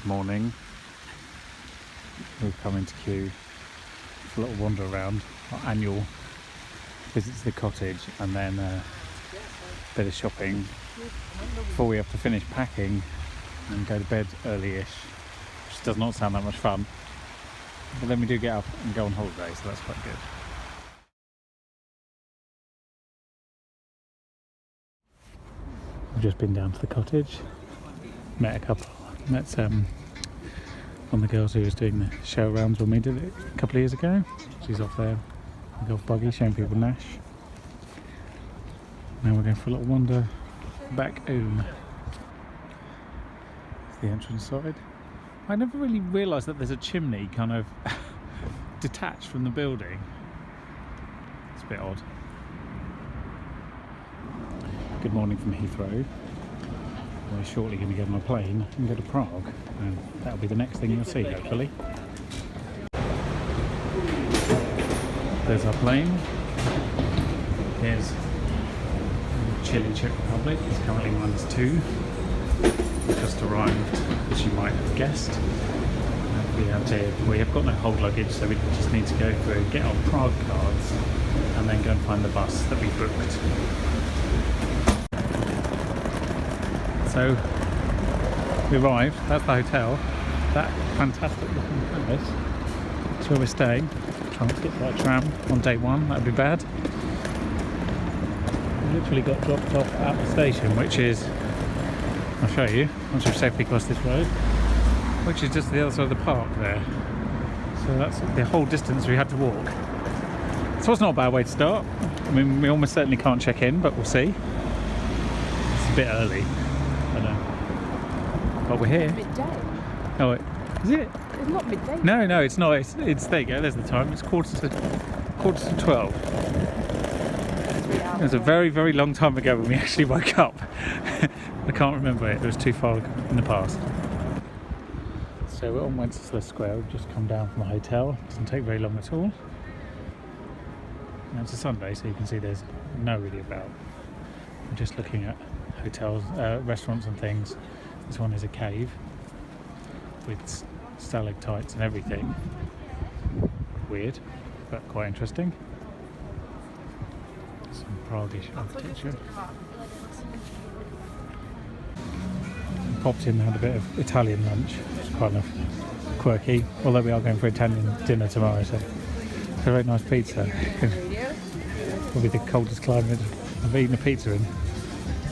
Good morning. We've come into queue for a little wander around, our annual visit to the cottage, and then a bit of shopping before we have to finish packing and go to bed early-ish, which does not sound that much fun. But then we do get up and go on holiday, so that's quite good. We've just been down to the cottage, met one of the girls who was doing the show rounds when we did it a couple of years ago. She's off there, the golf buggy, showing people Nash. Now we're going for a little wander back home. It's the entrance side. I never really realised that there's a chimney kind of detached from the building. It's a bit odd. Good morning from Heathrow. We're shortly going to get on a plane and go to Prague, and that'll be the next thing you'll see, hopefully. There's our plane. Here's chilly Czech Republic. It's currently -2. Just arrived, as you might have guessed. We have got no hold luggage, so we just need to go through, get our Prague cards, and then go and find the bus that we booked. So we arrived, that's the hotel, that fantastic looking palace. That's where we're staying. Trying to get that tram on day one, that'd be bad. We literally got dropped off at the station, which is, I'll show you, once we've safely crossed this road, which is just the other side of the park there. So that's the whole distance we had to walk. So it's not a bad way to start. I mean, we almost certainly can't check in, but we'll see. It's a bit early. But we're here. Midday. Oh, is it? It's not midday. No, it's not. It's there you go. There's the time. It's quarter to 12. It was a very, very long time ago when we actually woke up. I can't remember it. It was too far in the past. So we're on Wenceslas Square. We've just come down from the hotel. It doesn't take very long at all. And it's a Sunday, so you can see there's nobody about. We're just looking at hotels, restaurants and things. This one is a cave with stalactites and everything. Weird, but quite interesting. Some Prague-ish architecture. Popped in and had a bit of Italian lunch. It's kind of quirky, although we are going for Italian dinner tomorrow, so it's a very nice pizza. Probably the coldest climate I've eaten a pizza in.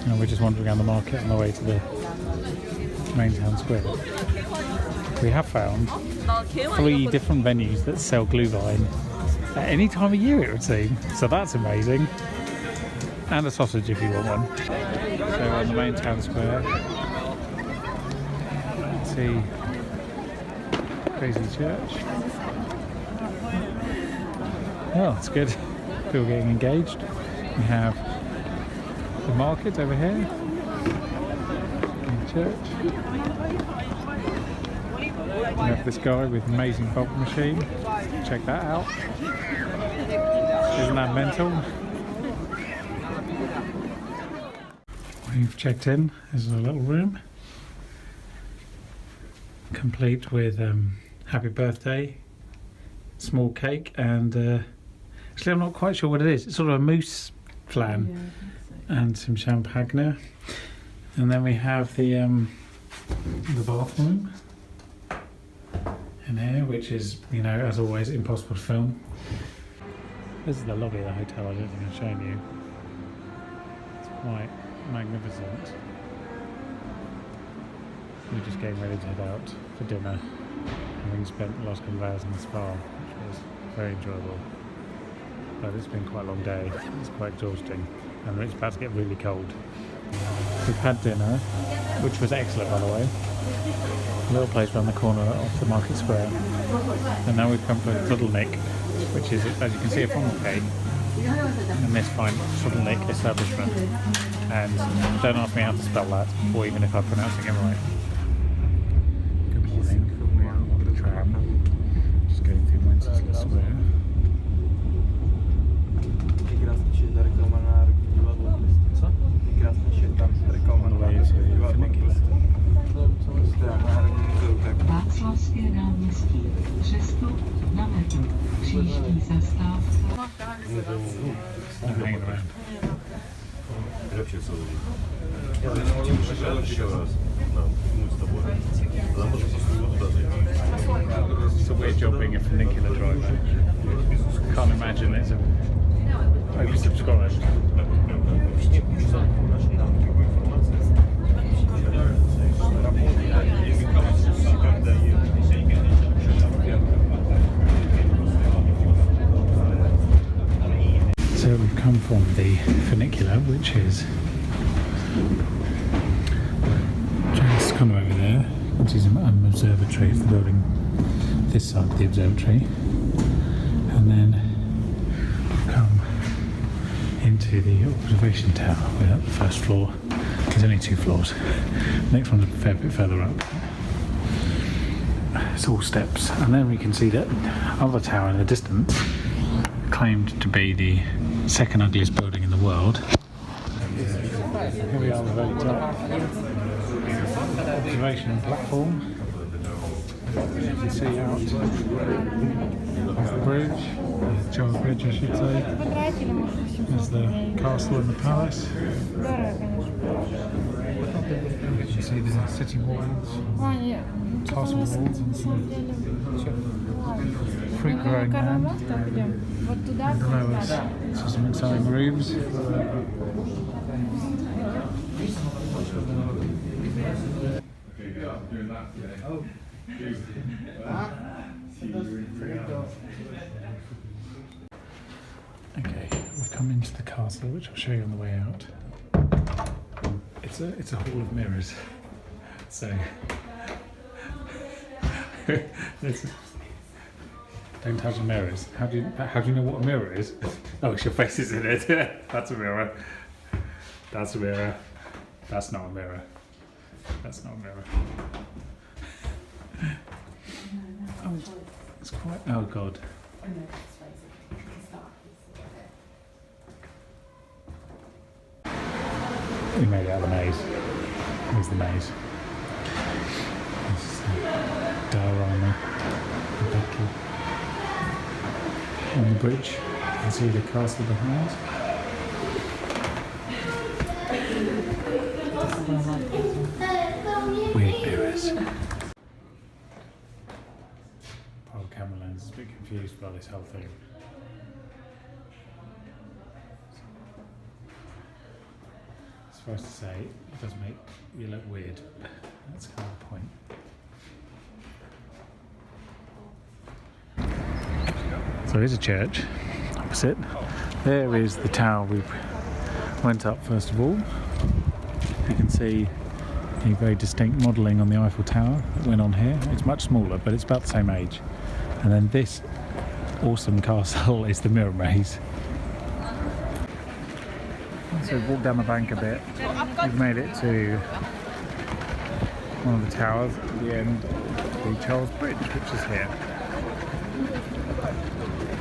And we're just wandering around the market on the way to the main town square. We have found 3 different venues that sell glühwein at any time of year, it would seem. So that's amazing. And a sausage if you want one. So we're on the main town square. Let's see. Crazy church. Oh, it's good. People getting engaged. We have the market over here. Church. We have this guy with an amazing bubble machine. Check that out. Isn't that mental? We've checked in. This is a little room, complete with happy birthday, small cake, and actually I'm not quite sure what it is. It's sort of a mousse flan and some champagne. And then we have the bathroom in here, which is, you know, as always, impossible to film. This is the lobby of the hotel. I don't think I've shown you. It's quite magnificent. We're just getting ready to head out for dinner, having spent the last couple of hours in the spa, which was very enjoyable. But it's been quite a long day. It's quite exhausting, and it's about to get really cold. We've had dinner, which was excellent, by the way. A little place around the corner off the market square. And now we've come for Trudelnik, which is, as you can see, a funnel cake in this fine Trudelnik establishment. And don't ask me how to spell that, or even if I'm pronouncing it right. Good morning. We're on the tram, just going through Wenceslas Square. On the way to Finiki. hanging around. It's a weird job being a funicular driver. Can't imagine it's oversubscribed. So we've come from the funicular, which is just kind of over there, which is an observatory for the building this side of the observatory, and then we've come into the observation tower. We're at the first floor. There's only 2 floors. The next one's a fair bit further up. It's all steps, and then we can see that other tower in the distance, claimed to be the second ugliest building in the world. Here we are at the very top. Observation platform. You can see out off the bridge, the Charles Bridge I should say. There's the castle and the palace. You can see the city walls, castle walls and some fruit growing land. And below us, so some exciting roofs. Okay, we've come into the castle, which I'll show you on the way out. It's a hall of mirrors. So don't touch the mirrors. How do you know what a mirror is? Oh, it's your face is in it. That's a mirror. That's a mirror. That's not a mirror. That's not a mirror. Oh, it's quite. Oh God. We made it out of the maze. Here's the maze. This is the diorama, the battle on the bridge. You can see the castle behind. Weird mirrors. Poor camera lens is a bit confused by this whole thing. Supposed to say it does make you look weird. That's kind of the point. So here's a church opposite. There is the tower we went up first of all. You can see a very distinct modelling on the Eiffel Tower that went on here. It's much smaller, but it's about the same age. And then this awesome castle is the mirror maze. So we've walked down the bank a bit. We've made it to one of the towers at the end, the Charles Bridge, which is here.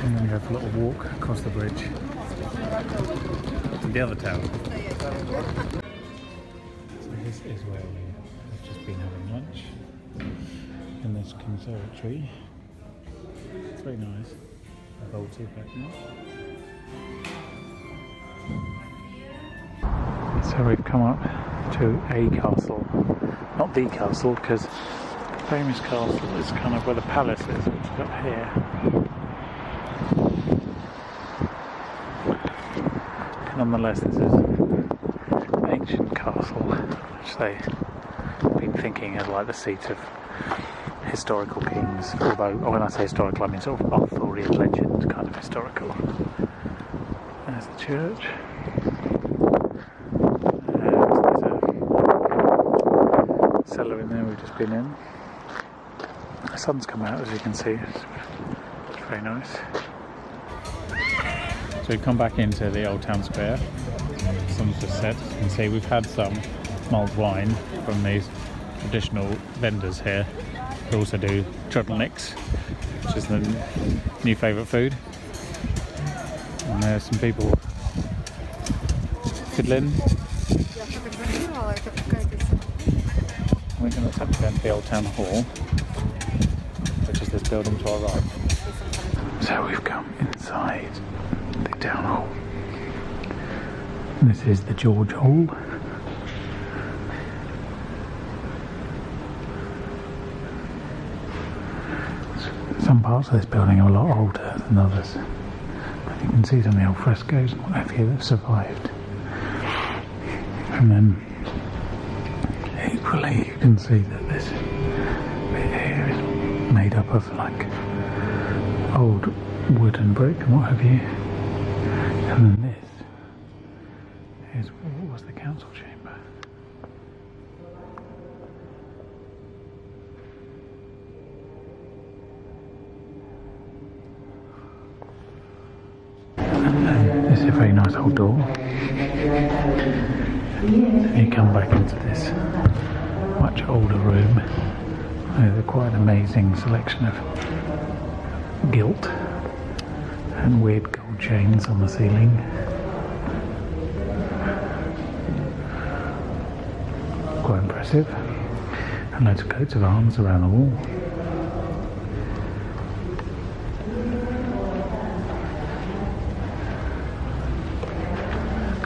And then we have a little walk across the bridge to the other tower. So this is where we've just been having lunch in this conservatory. It's very nice. I've hold two back now. So we've come up to a castle, not the castle, because the famous castle is kind of where the palace is, which is up here. But nonetheless, this is an ancient castle, which they've been thinking is like the seat of historical kings, although when I say historical I mean sort of Arthurian legend kind of historical. There's the church. Cellar in there we've just been in. The sun's come out, as you can see. It's very nice. So we've come back into the old town square. The sun's just set. You can see we've had some mulled wine from these traditional vendors here who also do turtlenecks, which is the new favourite food. And there's some people fiddling. We're going to attempt to go into the old town hall, which is this building to our right. So we've come inside the town hall. This is the George Hall. Some parts of this building are a lot older than others. But you can see some of the old frescoes and what have you that have survived. And then equally you can see that this bit here is made up of like old wood and brick and what have you. And then this is what was the council chamber. And this is a very nice old door. You come back into this much older room. There's quite an amazing selection of gilt and weird gold chains on the ceiling. Quite impressive. And loads of coats of arms around the wall.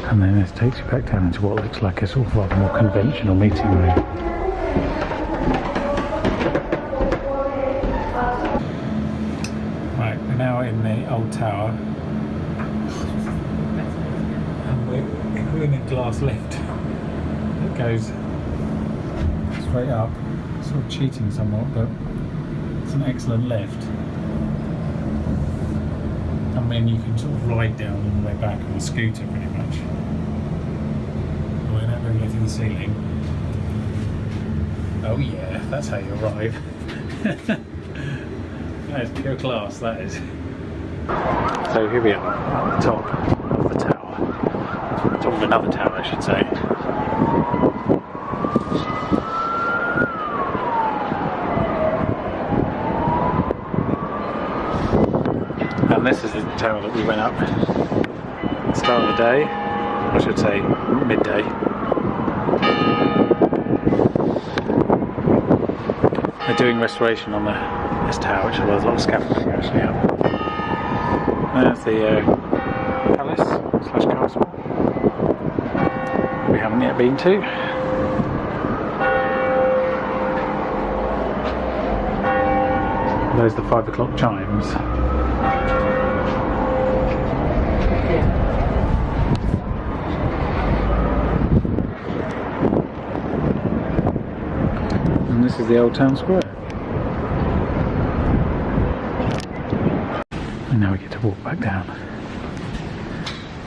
And then this takes you back down into what looks like a sort of rather more conventional meeting room. Right, we're now in the old tower. And we're in a glass lift that goes straight up. Sort of cheating somewhat, but it's an excellent lift. I mean, you can sort of ride down all the way back on a scooter pretty much. We're now going to go to the ceiling. Oh yeah, that's how you arrive. That is pure class, that is. So here we are, at the top of the tower. Top of another tower, I should say. And this is the tower that we went up at the start of the day, I should say midday. They're doing restoration on this tower, which there's a lot of scaffolding actually up. There's the palace / castle we haven't yet been to. There's the 5 o'clock chimes. And this is the old town square. And now we get to walk back down.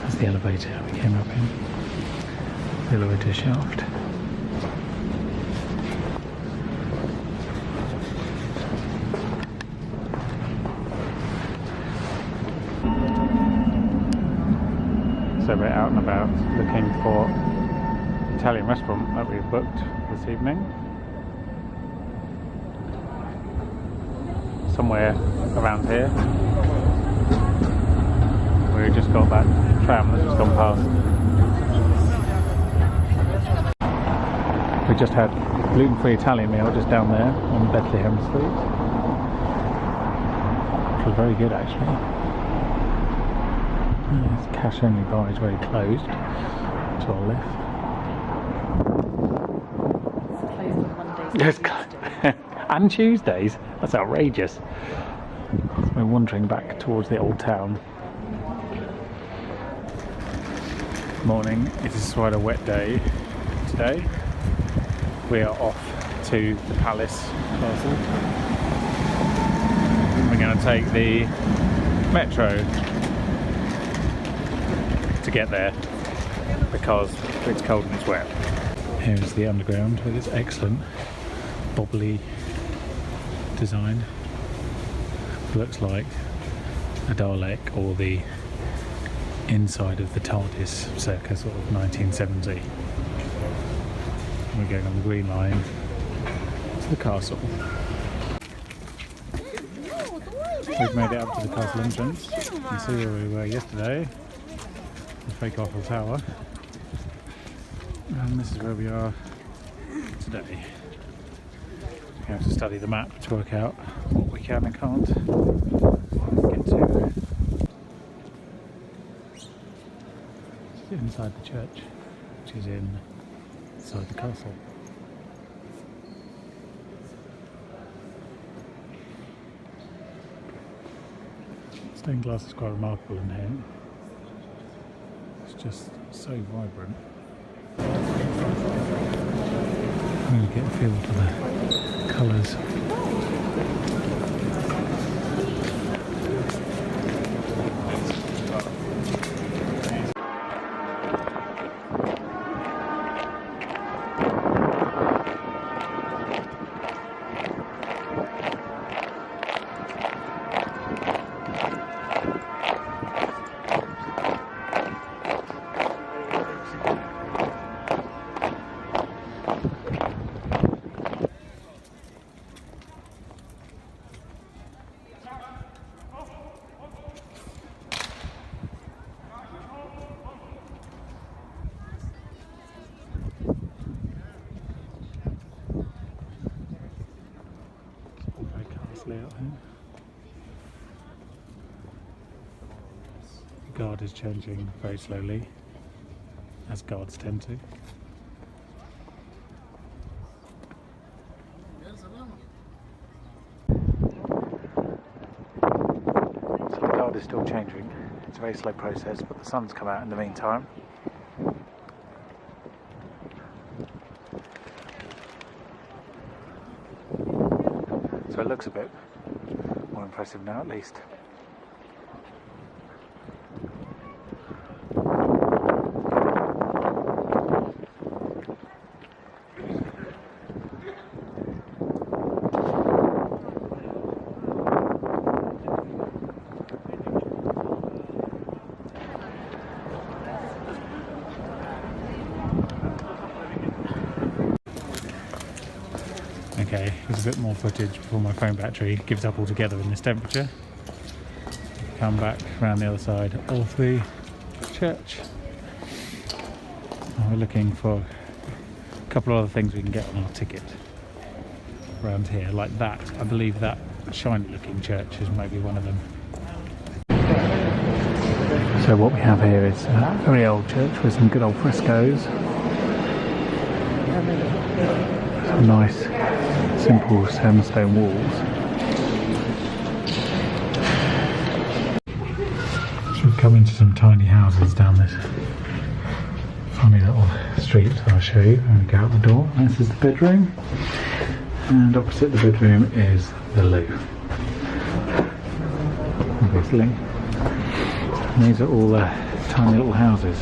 That's the elevator we came up in. The elevator shaft. So we're out and about looking for the Italian restaurant that we've booked this evening. Somewhere around here. We just got that tram that's just gone past. We just had gluten-free Italian meal just down there on Bethlehem Street, which was very good actually. This cash only bar is very closed to our left. It's closed on Mondays and Tuesdays. And Tuesdays? That's outrageous. So we're wandering back towards the old town. Morning, it is quite a wet day today. We are off to the palace castle. We're going to take the metro to get there because it's cold and it's wet. Here is the underground with its excellent bobbly design. Looks like a Dalek or the inside of the TARDIS circa sort of 1970. We're going on the green line to the castle. We've made it up to the castle entrance. You can see where we were yesterday, the fake Eiffel Tower. And this is where we are today. We have to study the map to work out what we can and can't. get to inside the church, which is inside the castle. Stained glass is quite remarkable in here. It's just so vibrant. Really get a feel for the colours. Out here. The guard is changing very slowly, as guards tend to. So the guard is still changing. It's a very slow process, but the sun's come out in the meantime. So it looks a bit more impressive now, at least. Okay, there's a bit more footage before my phone battery gives up altogether in this temperature. Come back around the other side of the church. And we're looking for a couple of other things we can get on our ticket around here, like that. I believe that shiny looking church is maybe one of them. So what we have here is a very old church with some good old frescoes. Some nice simple sandstone walls. So we've come into some tiny houses down this funny little street that I'll show you when we go out the door. This is the bedroom, and opposite the bedroom is the loo, obviously. And these are all tiny little houses.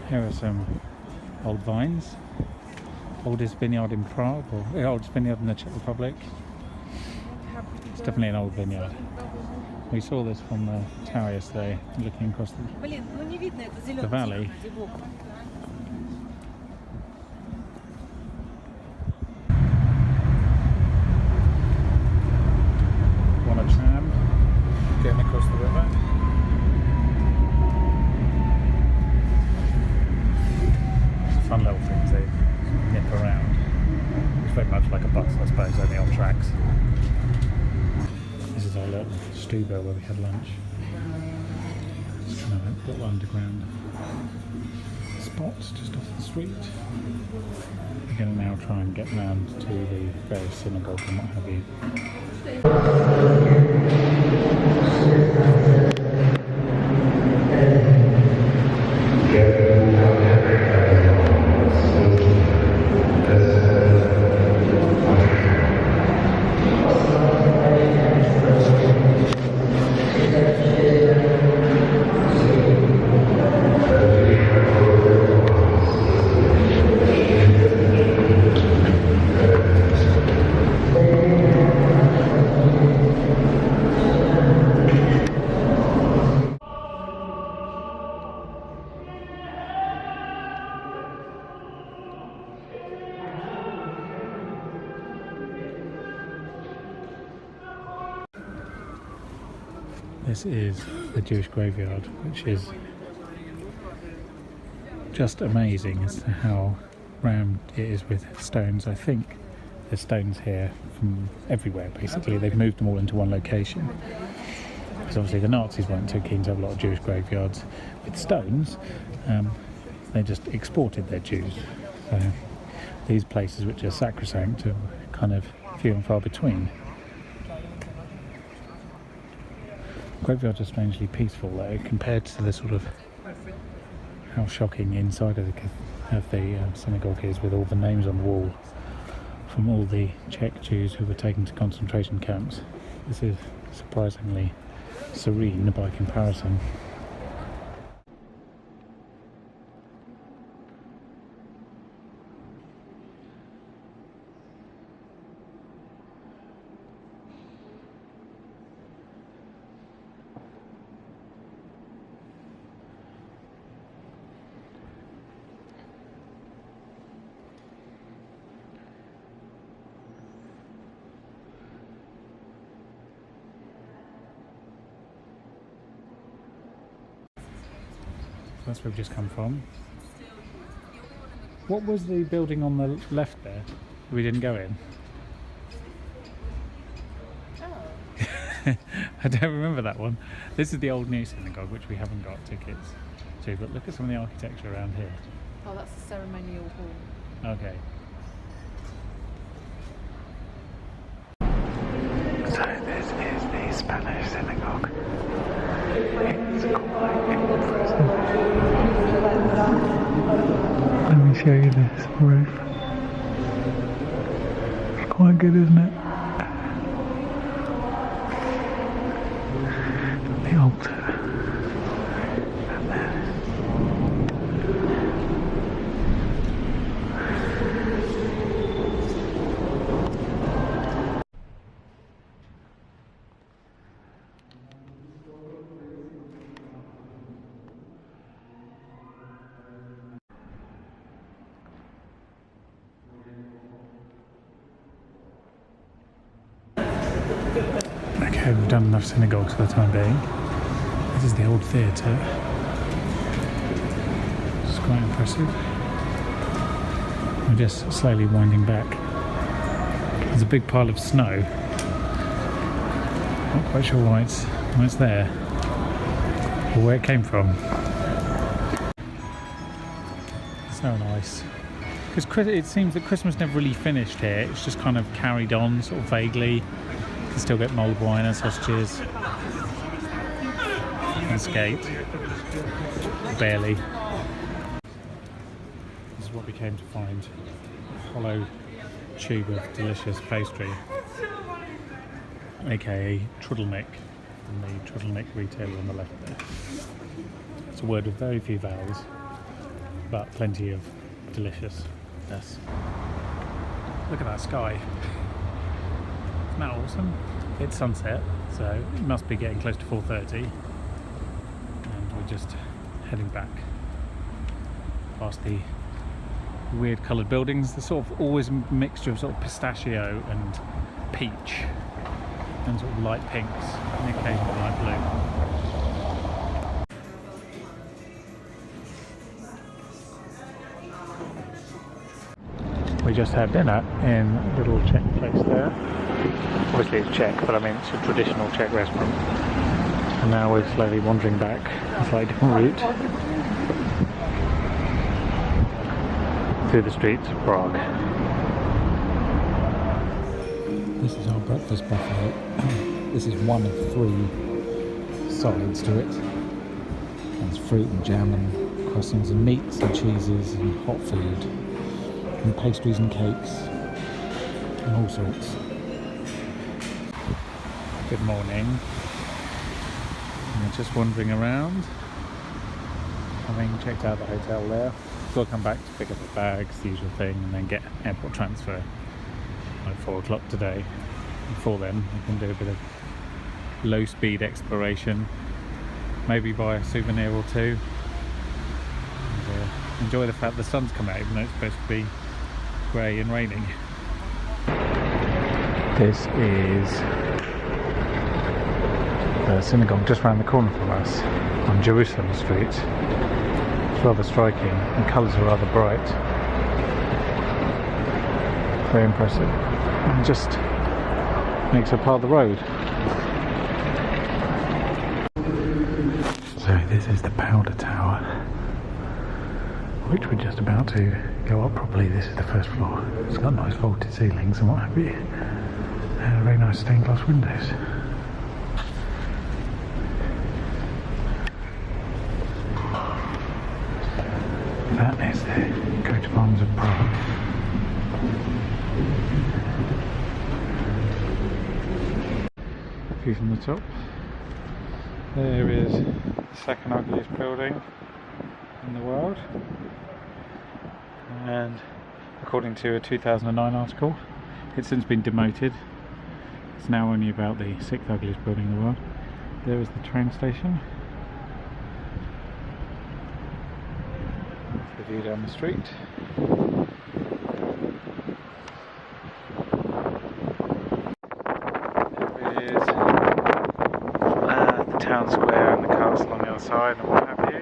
Here are some old vines. Oldest vineyard in Prague, or oldest vineyard in the Czech Republic. It's definitely an old vineyard. We saw this from the tower yesterday, looking across the valley. On a tram, getting across the river. Fun little things they nip around. It's very much like a bus, I suppose, only on tracks. This is our little stube where we had lunch. Just kind of a little underground spot just off the street. We're going to now try and get round to the various synagogues and what have you. This is the Jewish graveyard, which is just amazing as to how rammed it is with stones. I think there's stones here from everywhere, basically. They've moved them all into one location. Because obviously the Nazis weren't too keen to have a lot of Jewish graveyards with stones. They just exported their Jews. So these places, which are sacrosanct, are kind of few and far between. Graveyards are strangely peaceful though, compared to the sort of how shocking the inside of the synagogue is, with all the names on the wall from all the Czech Jews who were taken to concentration camps. This is surprisingly serene by comparison. That's where we've just come from. What was the building on the left there we didn't go in? Oh. I don't remember that one. This is the old new synagogue, which we haven't got tickets to, but look at some of the architecture around here. Oh, that's the ceremonial hall. Okay. So this is the Spanish synagogue. It's quite impressive. Let me show you this roof. It's quite good, isn't it? The altar. And then okay, we've done enough synagogues for the time being. This is the old theatre. It's quite impressive. We're just slowly winding back. There's a big pile of snow. Not quite sure why it's there or where it came from. Snow and ice. Because it seems that Christmas never really finished here. It's just kind of carried on, sort of vaguely. You can still get mulled wine and sausages and skate. Barely. This is what we came to find. A hollow tube of delicious pastry, aka Trudelnick, from the Trudelnick retailer on the left there. It's a word with very few vowels, but plenty of deliciousness. Look at that sky. Isn't that awesome? It's sunset, so it must be getting close to 4:30, and we're just heading back past the weird coloured buildings. There's sort of always a mixture of sort of pistachio and peach and sort of light pinks and occasionally light blue. We just had dinner in a little Czech place there. Obviously it's Czech, but I mean it's a traditional Czech restaurant. And now we're slowly wandering back a slightly different route through the streets of Prague. This is our breakfast buffet. This is one of 3 sides to it. There's fruit and jam and croissants and meats and cheeses and hot food. And pastries and cakes and all sorts. Good morning. We're just wandering around, having checked out the hotel there. We'll come back to pick up the bags, the usual thing, and then get airport transfer like 4 o'clock today. Before then, we can do a bit of low speed exploration, maybe buy a souvenir or two, and enjoy the fact the sun's come out, even though it's supposed to be grey and raining. This is the synagogue just round the corner from us on Jerusalem Street. It's rather striking. The colours are rather bright. Very impressive. And just makes a part of the road. So this is the Powder Tower, which we're just about to go up properly. This is the first floor. It's got nice vaulted ceilings and what have you, and very nice stained glass windows. That is the coat of arms of Prague. View from the top. There is the second ugliest building in the world, and according to a 2009 article, it's since been demoted. It's now only about the sixth ugliest building in the world. There is the train station. That's the view down the street. Town square and the castle on the other side and what have you.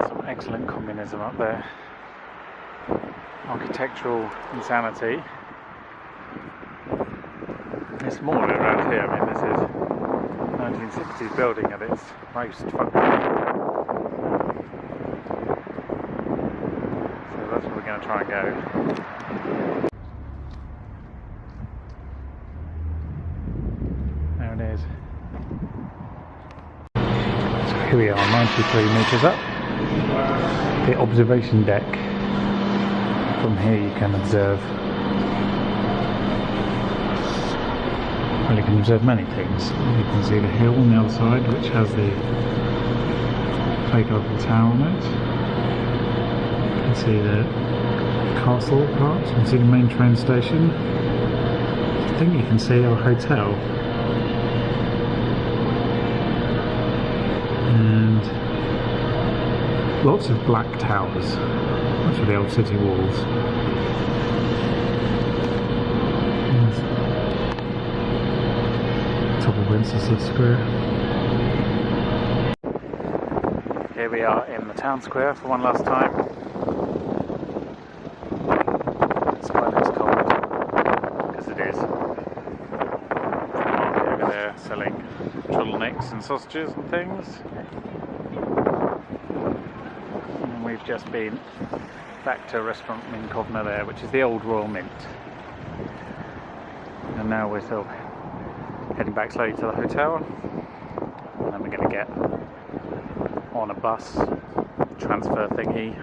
Some excellent communism up there. Architectural insanity. There's more of it around here. I mean, this is 1960s building at its most functional. So that's where we're going to try and go. There it is. So here we are, 93 metres up. The observation deck. From here you can observe, well, you can observe many things. You can see the hill on the other side, which has the fake Eiffel Tower on it. You can see the castle part, you can see the main train station. I think you can see our hotel. And lots of black towers. That's for the old city walls. And top of Wenceslas Square. Here we are in the town square for one last time. That's why it looks cold, because it is. Over there selling turtlenecks and sausages and things. And we've just been back to a restaurant in Kovna there, which is the old Royal Mint. And now we're still heading back slowly to the hotel, and then we're going to get on a bus, transfer thingy,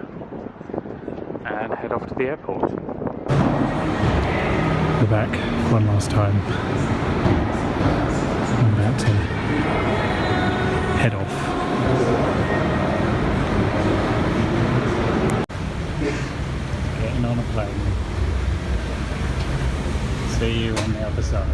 and head off to the airport. We're back one last time. I'm about to head off. Getting on a plane. See you on the other side.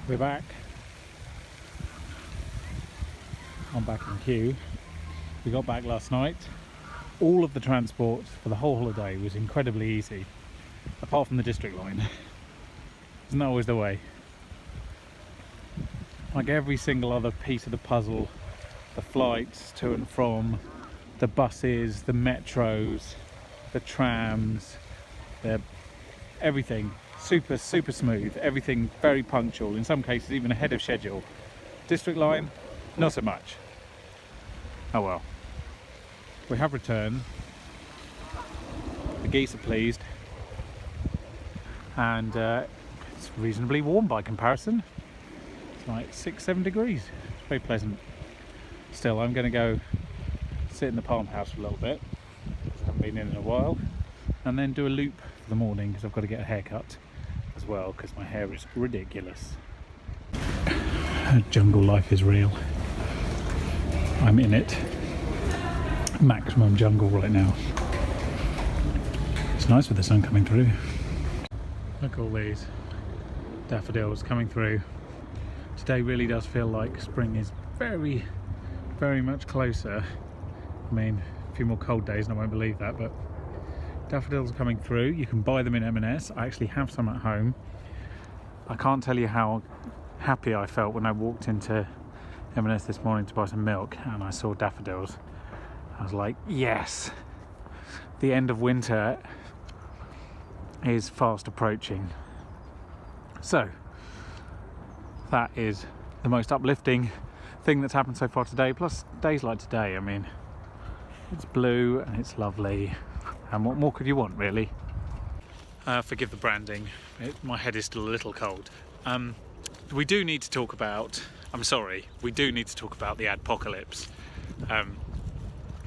We're back. I'm back in queue. We got back last night. All of the transport for the whole holiday was incredibly easy, apart from the district line. It's not always the way. Like every single other piece of the puzzle, the flights to and from, the buses, the metros, the trams, everything. Super smooth, everything very punctual, in some cases even ahead of schedule. District line, not so much. Oh well. We have returned. The geese are pleased. And it's reasonably warm by comparison. It's like 6-7 degrees. It's very pleasant. Still, I'm going to go sit in the palm house for a little bit, because I haven't been in a while, and then do a loop for the morning, because I've got to get a haircut as well, because my hair is ridiculous. Jungle life is real. I'm in it. Maximum jungle right now. It's nice with the sun coming through. Look at all these daffodils coming through. Today really does feel like spring is very, very much closer. I mean, a few more cold days and I won't believe that, but daffodils are coming through. You can buy them in M&S. I actually have some at home. I can't tell you how happy I felt when I walked into M&S this morning to buy some milk and I saw daffodils. I was like, yes, the end of winter is fast approaching. So that is the most uplifting thing that's happened so far today, plus days like today. I mean, it's blue and it's lovely, and what more could you want, really? Forgive the branding, my head is still a little cold. We do need to talk about, we do need to talk about the adpocalypse,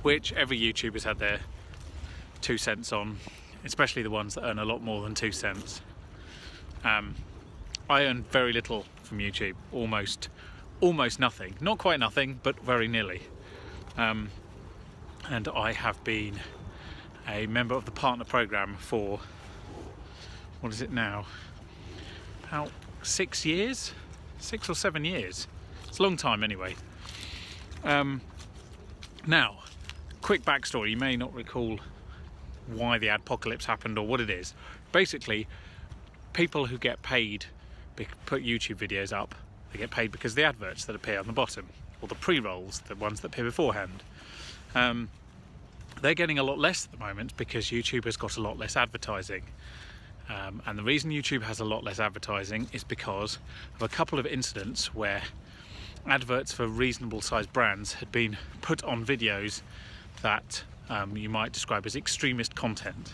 which every YouTuber's had their 2 cents on, especially the ones that earn a lot more than 2 cents. I earn very little from YouTube, almost nothing. Not quite nothing, but very nearly. And I have been a member of the partner program for, what is it now? About 6 years? 6 or 7 years. It's a long time anyway. Now, quick backstory. You may not recall why the adpocalypse happened or what it is. Basically, people who get paid put YouTube videos up, they get paid because of the adverts that appear on the bottom, or the pre-rolls, the ones that appear beforehand. They're getting a lot less at the moment because YouTube has got a lot less advertising. And the reason YouTube has a lot less advertising is because of a couple of incidents where adverts for reasonable sized brands had been put on videos that you might describe as extremist content.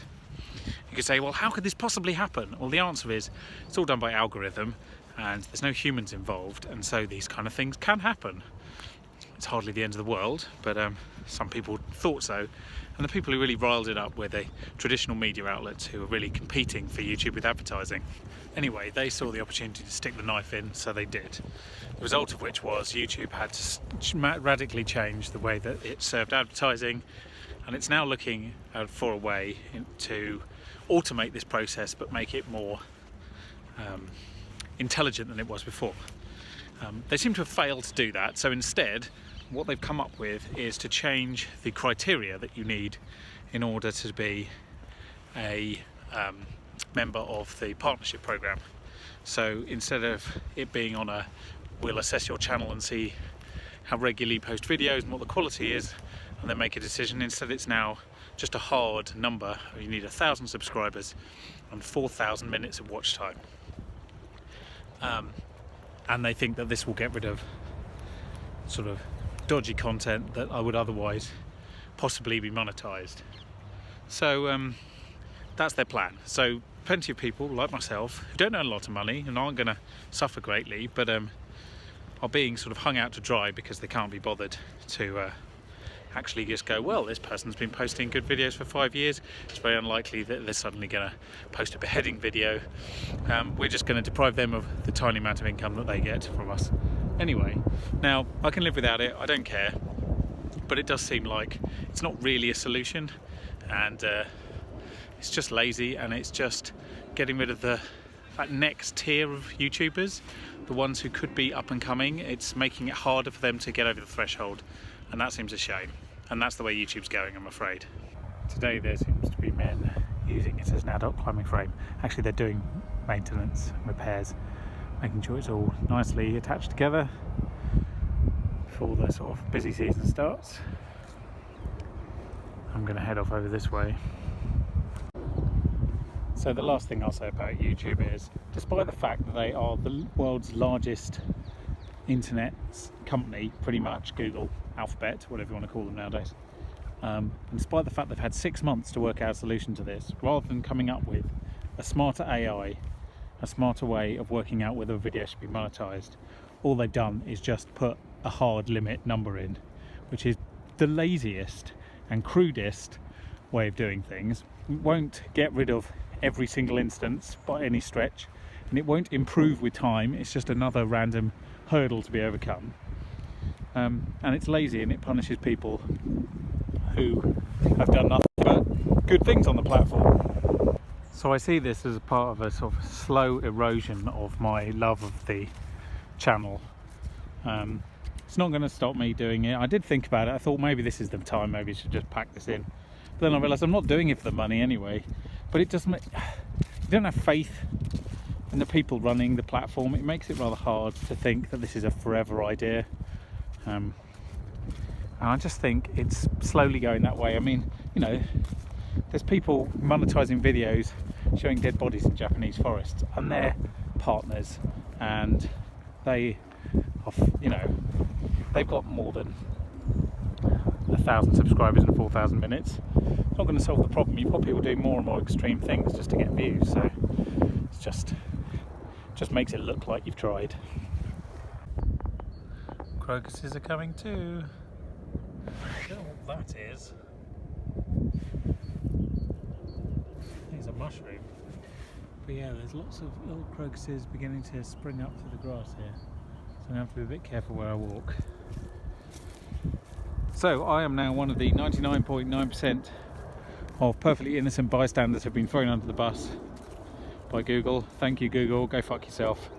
You could say, well, how could this possibly happen? Well, the answer is it's all done by algorithm and there's no humans involved, and so these kind of things can happen. It's hardly the end of the world, but some people thought so. And the people who really riled it up were the traditional media outlets who were really competing for YouTube with advertising. Anyway, they saw the opportunity to stick the knife in, so they did. The result of which was YouTube had to radically change the way that it served advertising, and it's now looking for a way to automate this process but make it more intelligent than it was before. They seem to have failed to do that, so instead what they've come up with is to change the criteria that you need in order to be a member of the partnership program. So instead of it being on a, we'll assess your channel and see how regularly you post videos and what the quality is and then make a decision, instead it's now just a hard number. You need 1,000 subscribers and 4,000 minutes of watch time. And they think that this will get rid of sort of dodgy content that I would otherwise possibly be monetized. So that's their plan. So plenty of people like myself who don't earn a lot of money and aren't going to suffer greatly, but are being sort of hung out to dry because they can't be bothered to actually just go, well, this person's been posting good videos for 5 years, it's very unlikely that they're suddenly going to post a beheading video. We're just going to deprive them of the tiny amount of income that they get from us. Anyway, now I can live without it, I don't care, but it does seem like it's not really a solution, and it's just lazy, and it's just getting rid of that next tier of YouTubers, the ones who could be up and coming. It's making it harder for them to get over the threshold, and that seems a shame, and that's the way YouTube's going, I'm afraid. Today there seems to be men using it as an adult climbing frame. Actually, they're doing maintenance, repairs, making sure it's all nicely attached together before the sort of busy season starts. I'm going to head off over this way. So the last thing I'll say about YouTube is, despite the fact that they are the world's largest internet company, pretty much, Google, Alphabet, whatever you want to call them nowadays, and despite the fact they've had 6 months to work out a solution to this, rather than coming up with a smarter AI, a smarter way of working out whether a video should be monetized, all they've done is just put a hard limit number in, which is the laziest and crudest way of doing things. It won't get rid of every single instance by any stretch, and it won't improve with time. It's just another random hurdle to be overcome. And it's lazy, and it punishes people who have done nothing but good things on the platform. So I see this as a part of a sort of slow erosion of my love of the channel. It's not going to stop me doing it. I did think about it. I thought maybe this is the time, maybe I should just pack this in. But then I realised I'm not doing it for the money anyway. But it doesn't. You don't have faith in the people running the platform. It makes it rather hard to think that this is a forever idea. And I just think it's slowly going that way. I mean, you know, there's people monetizing videos showing dead bodies in Japanese forests, and they're partners, and they are, you know, they've got more than 1,000 subscribers and 4,000 minutes. It's not going to solve the problem. You've got people doing more and more extreme things just to get views, so it's just makes it look like you've tried. Crocuses are coming too. I don't know what that is. I think it's a mushroom. But yeah, there's lots of little crocuses beginning to spring up through the grass here. So I have to be a bit careful where I walk. So I am now one of the 99.9% of perfectly innocent bystanders who have been thrown under the bus by Google. Thank you, Google. Go fuck yourself.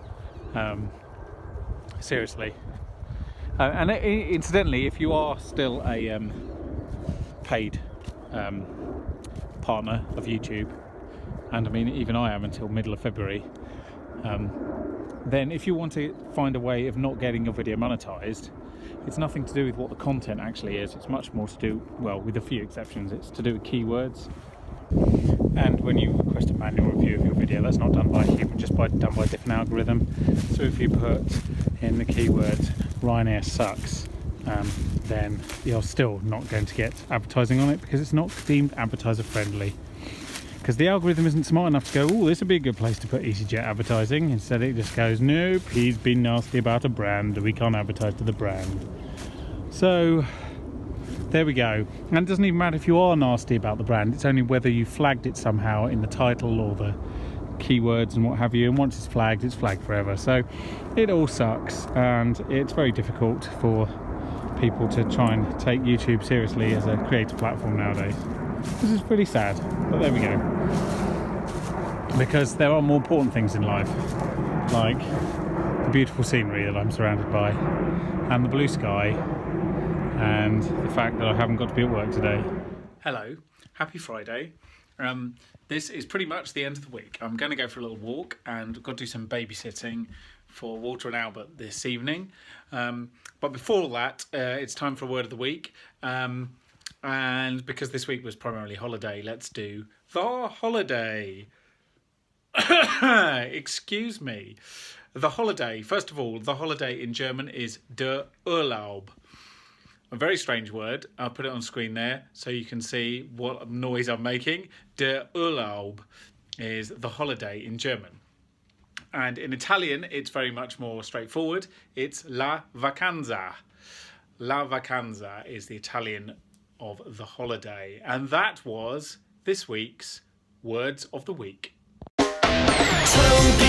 Seriously. And incidentally, if you are still a paid partner of YouTube, and I mean even I am until middle of February, then if you want to find a way of not getting your video monetized, it's nothing to do with what the content actually is. It's much more to do, well, with a few exceptions, it's to do with keywords. And when you request a manual review of your video, that's not done by a human, just done by a different algorithm. So if you put in the keyword Ryanair sucks, then you're still not going to get advertising on it because it's not deemed advertiser friendly. Because the algorithm isn't smart enough to go, oh, this would be a good place to put EasyJet advertising. Instead it just goes, nope, he's been nasty about a brand, we can't advertise to the brand. So there we go. And it doesn't even matter if you are nasty about the brand, it's only whether you flagged it somehow in the title or the keywords and what have you, and once it's flagged forever. So it all sucks, and it's very difficult for people to try and take YouTube seriously as a creator platform nowadays. This is pretty sad, but there we go. Because there are more important things in life, like the beautiful scenery that I'm surrounded by, and the blue sky, and the fact that I haven't got to be at work today. Hello, happy Friday. This is pretty much the end of the week. I'm going to go for a little walk and got to do some babysitting for Walter and Albert this evening. But before all that, it's time for a word of the week. And because this week was primarily holiday, let's do the holiday. Excuse me. The holiday. First of all, the holiday in German is der Urlaub. A very strange word. I'll put it on screen there so you can see what noise I'm making. Der Urlaub is the holiday in German. And in Italian, it's very much more straightforward. It's la vacanza. La vacanza is the Italian of the holiday. And that was this week's Words of the Week. Toby.